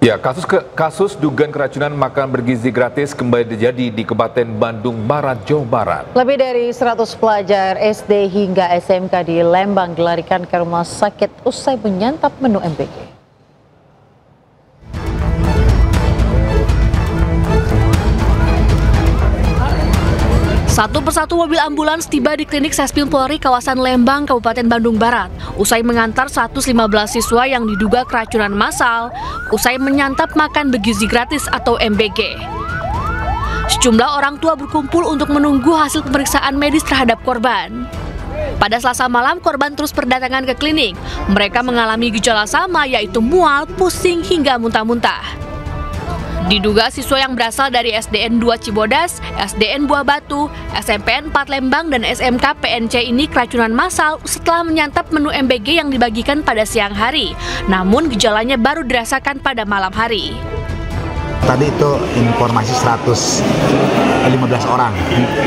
Ya, kasus dugaan keracunan makan bergizi gratis kembali terjadi di Kabupaten Bandung Barat, Jawa Barat. Lebih dari 100 pelajar SD hingga SMK di Lembang dilarikan ke rumah sakit usai menyantap menu MBG. Satu persatu mobil ambulans tiba di klinik Sespil Polri kawasan Lembang, Kabupaten Bandung Barat. Usai mengantar 115 siswa yang diduga keracunan massal, usai menyantap makan bergizi gratis atau MBG. Sejumlah orang tua berkumpul untuk menunggu hasil pemeriksaan medis terhadap korban. Pada Selasa malam, korban terus berdatangan ke klinik. Mereka mengalami gejala sama, yaitu mual, pusing, hingga muntah-muntah. Diduga siswa yang berasal dari SDN 2 Cibodas, SDN Buah Batu, SMPN 4 Lembang, dan SMK PNC ini keracunan massal setelah menyantap menu MBG yang dibagikan pada siang hari. Namun gejalanya baru dirasakan pada malam hari. Tadi itu informasi 115 orang,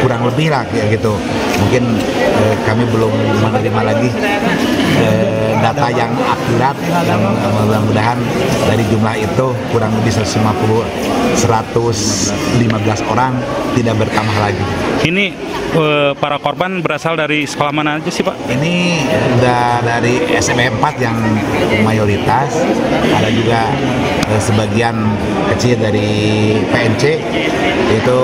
kurang lebih lah kayak gitu. Mungkin kami belum menerima lagi data yang akurat, dan mudah-mudahan dari jumlah itu kurang lebih 115 orang tidak bertambah lagi. Ini para korban berasal dari sekolah mana aja sih Pak? Ini dari SMP 4 yang mayoritas, ada juga sebagian kecil dari PNC, yaitu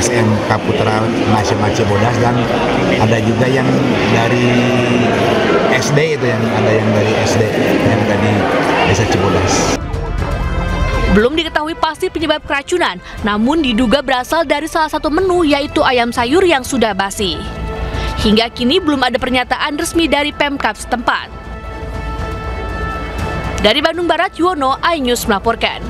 SMK Putra Nasional Cibodas, dan ada juga yang dari SD, itu yang ada yang dari SD yang ada di Desa Cibodas. Belum diketahui pasti penyebab keracunan, namun diduga berasal dari salah satu menu, yaitu ayam sayur yang sudah basi. Hingga kini belum ada pernyataan resmi dari Pemkab setempat. Dari Bandung Barat, Yuwono, iNews melaporkan.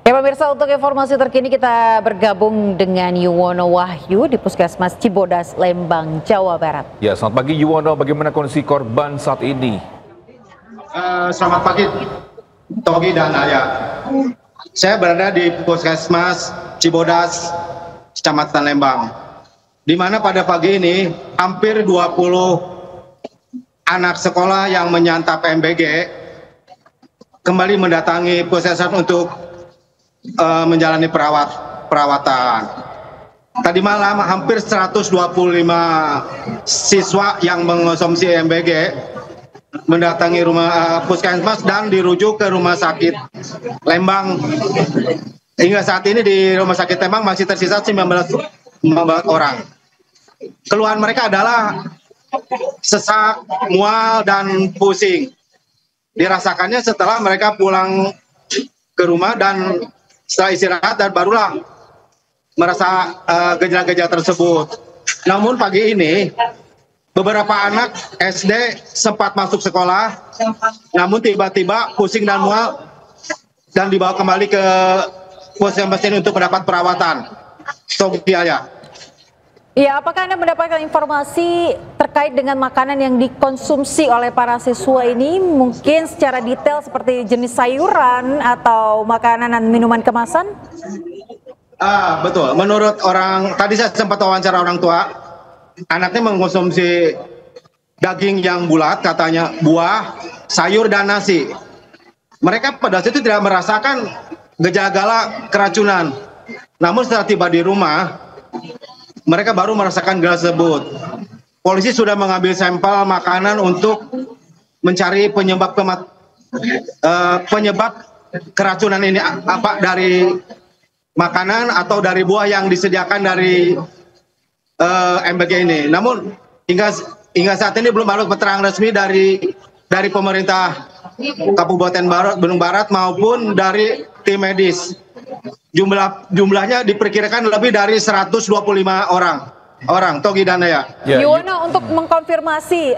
Ya pemirsa, untuk informasi terkini kita bergabung dengan Yuwono Wahyu di Puskesmas Cibodas, Lembang, Jawa Barat. Ya, selamat pagi Yuwono, bagaimana kondisi korban saat ini? Selamat pagi Togi dan Ayah. Saya berada di Puskesmas Cibodas, Kecamatan Lembang, di mana pada pagi ini hampir 20 anak sekolah yang menyantap MBG kembali mendatangi puskesmas untuk menjalani perawatan. Tadi malam hampir 125 siswa yang mengonsumsi MBG mendatangi rumah puskesmas dan dirujuk ke rumah sakit Lembang. Hingga saat ini di rumah sakit Lembang masih tersisa 19 orang. Keluhan mereka adalah sesak, mual, dan pusing. Dirasakannya setelah mereka pulang ke rumah dan setelah istirahat, dan barulah merasa gejala-gejala tersebut. Namun pagi ini beberapa anak SD sempat masuk sekolah, namun tiba-tiba pusing dan mual dan dibawa kembali ke puskesmas ini untuk mendapat perawatan. Ya, apakah Anda mendapatkan informasi terkait dengan makanan yang dikonsumsi oleh para siswa ini, mungkin secara detail seperti jenis sayuran atau makanan dan minuman kemasan? Betul, menurut orang, tadi saya sempat wawancara orang tua, anaknya mengkonsumsi daging yang bulat, katanya buah, sayur, dan nasi. Mereka pada saat itu tidak merasakan gejala keracunan. Namun setelah tiba di rumah, mereka baru merasakan gejala tersebut. Polisi sudah mengambil sampel makanan untuk mencari penyebab keracunan ini, apa dari makanan atau dari buah yang disediakan dari MBG ini. Namun hingga saat ini belum ada keterangan resmi dari pemerintah Kabupaten Bandung Barat maupun dari tim medis. Jumlahnya diperkirakan lebih dari 125 orang, Togi dan Naya. Yuwono, untuk mengkonfirmasi,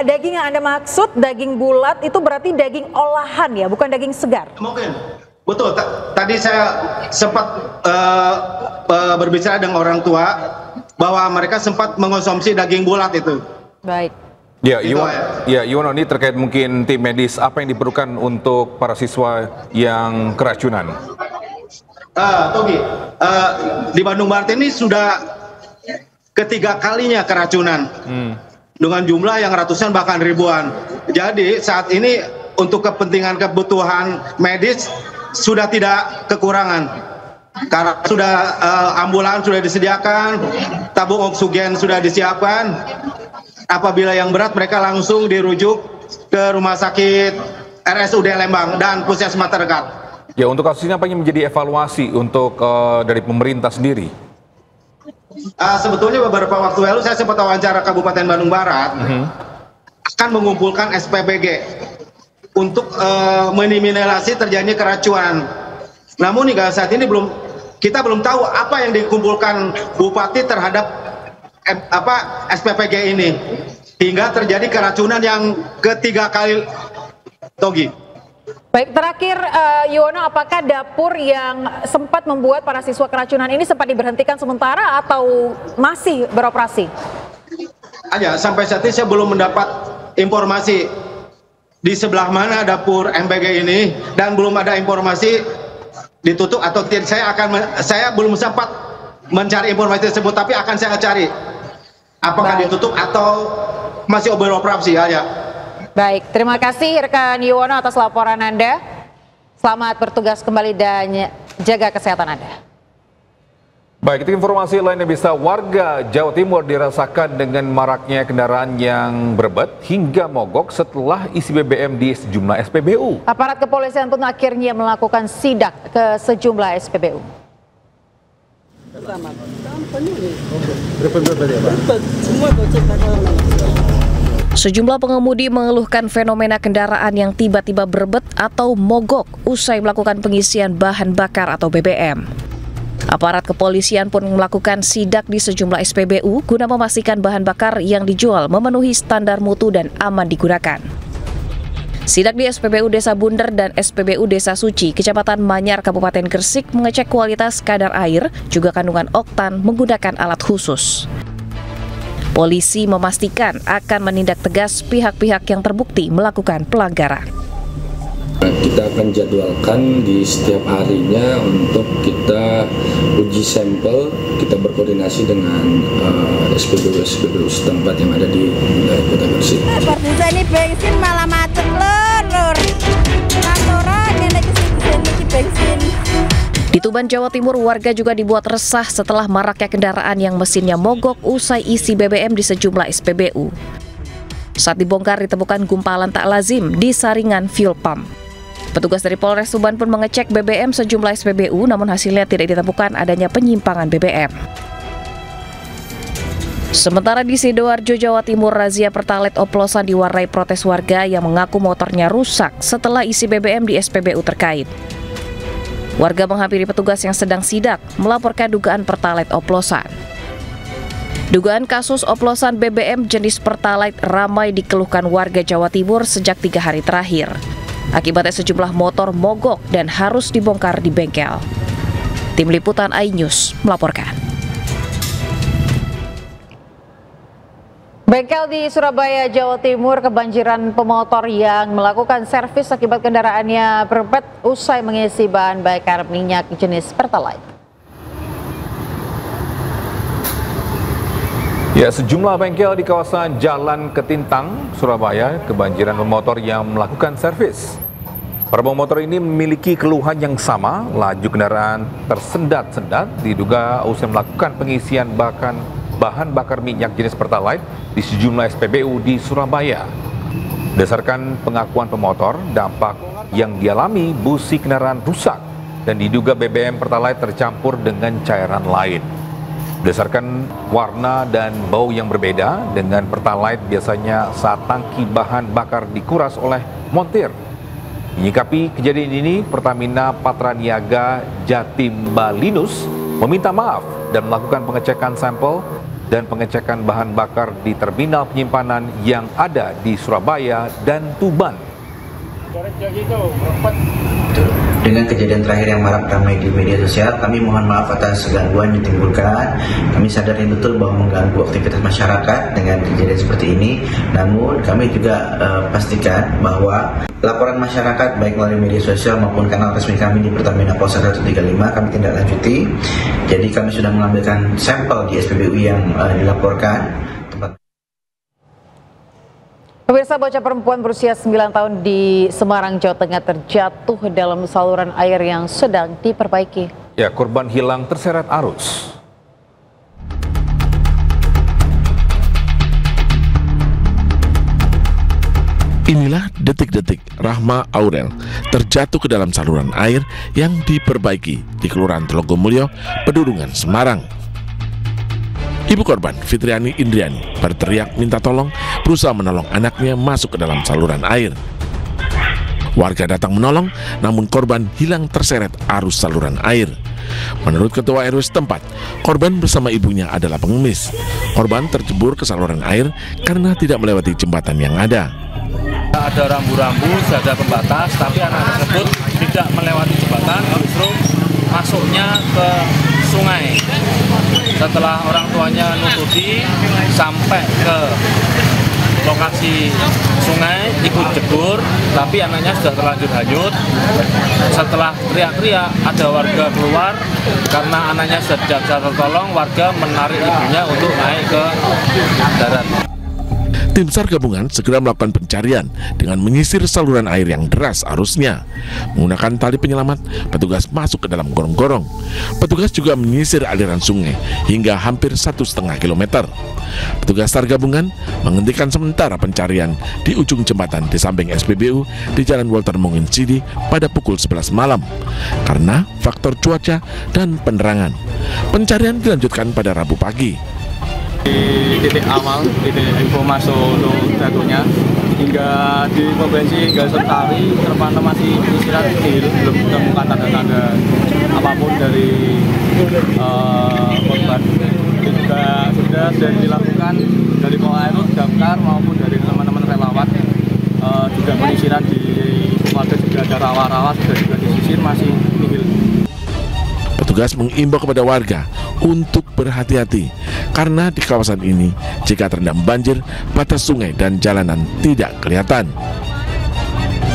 daging yang Anda maksud, daging bulat itu berarti daging olahan ya, bukan daging segar? Mungkin, betul. Tadi saya sempat berbicara dengan orang tua bahwa mereka sempat mengonsumsi daging bulat itu. Baik. Ya, Yuwono, ini terkait mungkin tim medis, apa yang diperlukan untuk para siswa yang keracunan? Togi, di Bandung Barat ini sudah ketiga kalinya keracunan dengan jumlah yang ratusan bahkan ribuan. Jadi saat ini untuk kepentingan kebutuhan medis sudah tidak kekurangan. Karena sudah ambulans sudah disediakan, tabung oksigen sudah disiapkan. Apabila yang berat mereka langsung dirujuk ke rumah sakit RSUD Lembang dan puskesmas terdekat. Ya, untuk kasus ini apa yang menjadi evaluasi untuk dari pemerintah sendiri? Sebetulnya beberapa waktu lalu saya sempat wawancara Kabupaten Bandung Barat akan mengumpulkan SPBG untuk meminimalisasi terjadinya keracunan. Namun hingga saat ini kita belum tahu apa yang dikumpulkan Bupati terhadap SPBG ini hingga terjadi keracunan yang ketiga kali. Togi. Baik, terakhir Yuwono, apakah dapur yang sempat membuat para siswa keracunan ini sempat diberhentikan sementara atau masih beroperasi? Sampai saat ini saya belum mendapat informasi di sebelah mana dapur MBG ini dan belum ada informasi ditutup atau tidak. Saya belum sempat mencari informasi tersebut, tapi akan saya cari apakah ditutup atau masih beroperasi ya. Baik, terima kasih rekan Yuwono atas laporan Anda. Selamat bertugas kembali dan jaga kesehatan Anda. Baik, itu informasi lain yang bisa warga Jawa Timur dirasakan dengan maraknya kendaraan yang berebut hingga mogok setelah isi BBM di sejumlah SPBU. Aparat kepolisian pun akhirnya melakukan sidak ke sejumlah SPBU. Sejumlah pengemudi mengeluhkan fenomena kendaraan yang tiba-tiba berebut atau mogok usai melakukan pengisian bahan bakar atau BBM. Aparat kepolisian pun melakukan sidak di sejumlah SPBU guna memastikan bahan bakar yang dijual memenuhi standar mutu dan aman digunakan. Sidak di SPBU Desa Bunder dan SPBU Desa Suci, Kecamatan Manyar, Kabupaten Gresik mengecek kualitas kadar air, juga kandungan oktan menggunakan alat khusus. Polisi memastikan akan menindak tegas pihak-pihak yang terbukti melakukan pelanggaran. Kita akan jadwalkan di setiap harinya untuk kita uji sampel, kita berkoordinasi dengan SPBU setempat yang ada di wilayah Kota Gresik. Bisa ini bensin malah macet lur. Kantoran yang lagi bensin. Di Tuban, Jawa Timur, warga juga dibuat resah setelah maraknya kendaraan yang mesinnya mogok usai isi BBM di sejumlah SPBU. Saat dibongkar ditemukan gumpalan tak lazim di saringan fuel pump. Petugas dari Polres Tuban pun mengecek BBM sejumlah SPBU, namun hasilnya tidak ditemukan adanya penyimpangan BBM. Sementara di Sidoarjo, Jawa Timur, razia Pertalite oplosan diwarnai protes warga yang mengaku motornya rusak setelah isi BBM di SPBU terkait. Warga menghampiri petugas yang sedang sidak, melaporkan dugaan Pertalite oplosan. Dugaan kasus oplosan BBM jenis Pertalite ramai dikeluhkan warga Jawa Timur sejak 3 hari terakhir. Akibatnya sejumlah motor mogok dan harus dibongkar di bengkel. Tim Liputan iNews melaporkan. Bengkel di Surabaya, Jawa Timur kebanjiran pemotor yang melakukan servis akibat kendaraannya berebut usai mengisi bahan bakar minyak jenis Pertalite. Ya, sejumlah bengkel di kawasan Jalan Ketintang, Surabaya kebanjiran pemotor yang melakukan servis. Para pemotor ini memiliki keluhan yang sama, laju kendaraan tersendat-sendat diduga usai melakukan pengisian bahan bakar minyak jenis Pertalite di sejumlah SPBU di Surabaya. Berdasarkan pengakuan pemotor, dampak yang dialami busi kendaraan rusak dan diduga BBM Pertalite tercampur dengan cairan lain. Berdasarkan warna dan bau yang berbeda dengan Pertalite biasanya saat tangki bahan bakar dikuras oleh montir. Menyikapi kejadian ini, Pertamina Patraniaga Jatim Balinus meminta maaf dan melakukan pengecekan sampel dan pengecekan bahan bakar di terminal penyimpanan yang ada di Surabaya dan Tuban. Dengan kejadian terakhir yang marak ramai di media sosial, kami mohon maaf atas gangguan yang ditimbulkan. Kami sadar betul bahwa mengganggu aktivitas masyarakat dengan kejadian seperti ini. Namun kami juga pastikan bahwa laporan masyarakat baik melalui media sosial maupun kanal resmi kami di Pertamina Pos 135 kami tindak lanjuti. Jadi kami sudah mengambilkan sampel di SPBU yang dilaporkan. Pemirsa, bocah perempuan berusia 9 tahun di Semarang, Jawa Tengah terjatuh dalam saluran air yang sedang diperbaiki. Ya, korban hilang terseret arus. Inilah detik-detik Rahma Aurel terjatuh ke dalam saluran air yang diperbaiki di Kelurahan Telogomulyo, Pedurungan, Semarang. Ibu korban, Fitriani Indriani, berteriak minta tolong, berusaha menolong anaknya masuk ke dalam saluran air. Warga datang menolong, namun korban hilang terseret arus saluran air. Menurut Ketua RW setempat, korban bersama ibunya adalah pengemis. Korban tercebur ke saluran air karena tidak melewati jembatan yang ada. Ada rambu-rambu, sudah ada pembatas, tapi anak tersebut tidak melewati jembatan, justru masuknya ke sungai. Setelah orang tuanya nututi sampai ke lokasi sungai, ikut jebur, tapi anaknya sudah terlanjur hanyut. Setelah teriak-teriak, ada warga keluar karena anaknya sudah tidak bisa tertolong. Warga menarik ibunya untuk naik ke darat. Tim SAR gabungan segera melakukan pencarian dengan menyisir saluran air yang deras arusnya. Menggunakan tali penyelamat, petugas masuk ke dalam gorong-gorong. Petugas juga menyisir aliran sungai hingga hampir 1,5 km. Petugas SAR gabungan menghentikan sementara pencarian di ujung jembatan di samping SPBU di Jalan Walter Mongin Sidi pada pukul 11 malam karena faktor cuaca dan penerangan. Pencarian dilanjutkan pada Rabu pagi. Di titik awal, titik info masuk untuk jatuhnya hingga di pom bensin hingga Sertari terpantau masih istirahat, belum ditemukan tanda-tanda apapun dari korban. Juga sudah dilakukan dari Polairut, damkar maupun dari teman-teman relawan, juga penyisiran di warga, juga ada rawa-rawa sudah juga disisir, masih nihil. Petugas mengimbau kepada warga untuk berhati-hati karena di kawasan ini jika terendam banjir, batas sungai dan jalanan tidak kelihatan.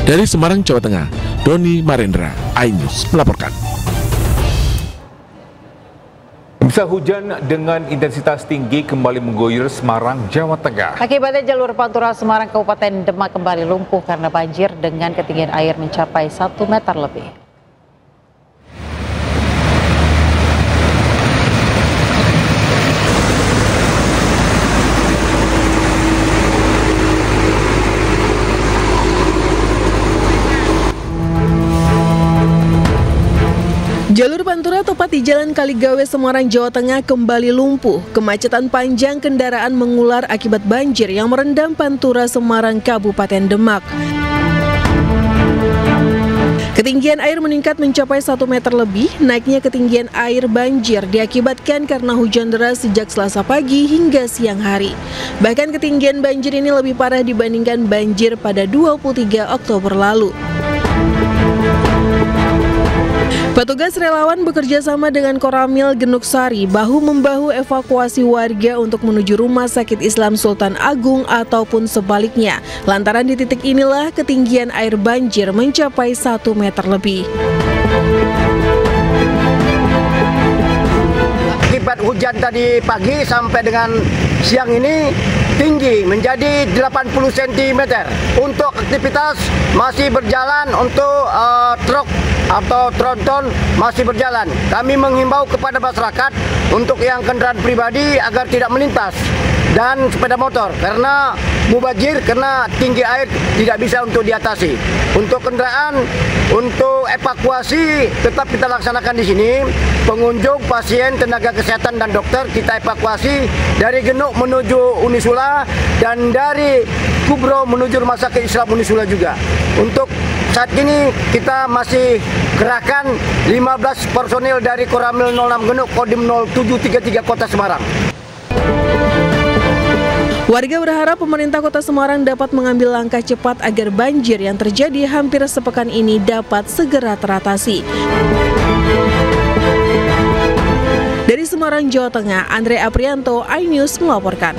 Dari Semarang, Jawa Tengah, Doni Marendra, iNews melaporkan. Bisa hujan dengan intensitas tinggi kembali mengguyur Semarang, Jawa Tengah. Akibatnya jalur Pantura Semarang Kabupaten Demak kembali lumpuh karena banjir dengan ketinggian air mencapai 1 meter lebih. Jalur Pantura tepat di Jalan Kaligawe, Semarang, Jawa Tengah kembali lumpuh. Kemacetan panjang kendaraan mengular akibat banjir yang merendam Pantura Semarang, Kabupaten Demak. Ketinggian air meningkat mencapai 1 meter lebih. Naiknya ketinggian air banjir diakibatkan karena hujan deras sejak Selasa pagi hingga siang hari. Bahkan ketinggian banjir ini lebih parah dibandingkan banjir pada 23 Oktober lalu. Petugas relawan bekerja sama dengan Koramil Genuksari bahu-membahu evakuasi warga untuk menuju Rumah Sakit Islam Sultan Agung ataupun sebaliknya. Lantaran di titik inilah ketinggian air banjir mencapai 1 meter lebih. Akibat hujan tadi pagi sampai dengan siang ini tinggi menjadi 80 cm. Untuk aktivitas masih berjalan, untuk truk atau tronton masih berjalan. Kami menghimbau kepada masyarakat untuk yang kendaraan pribadi agar tidak melintas dan sepeda motor karena mubazir, karena tinggi air tidak bisa untuk diatasi. Untuk kendaraan, untuk evakuasi tetap kita laksanakan di sini. Pengunjung, pasien, tenaga kesehatan dan dokter kita evakuasi dari Genuk menuju Unisula dan dari Kubro menuju Rumah Sakit Islam Unisula juga. Untuk saat ini kita masih kerahkan 15 personil dari Koramil 06 Genuk Kodim 0733 Kota Semarang. Warga berharap pemerintah Kota Semarang dapat mengambil langkah cepat agar banjir yang terjadi hampir sepekan ini dapat segera teratasi. Dari Semarang, Jawa Tengah, Andre Aprianto, iNews melaporkan.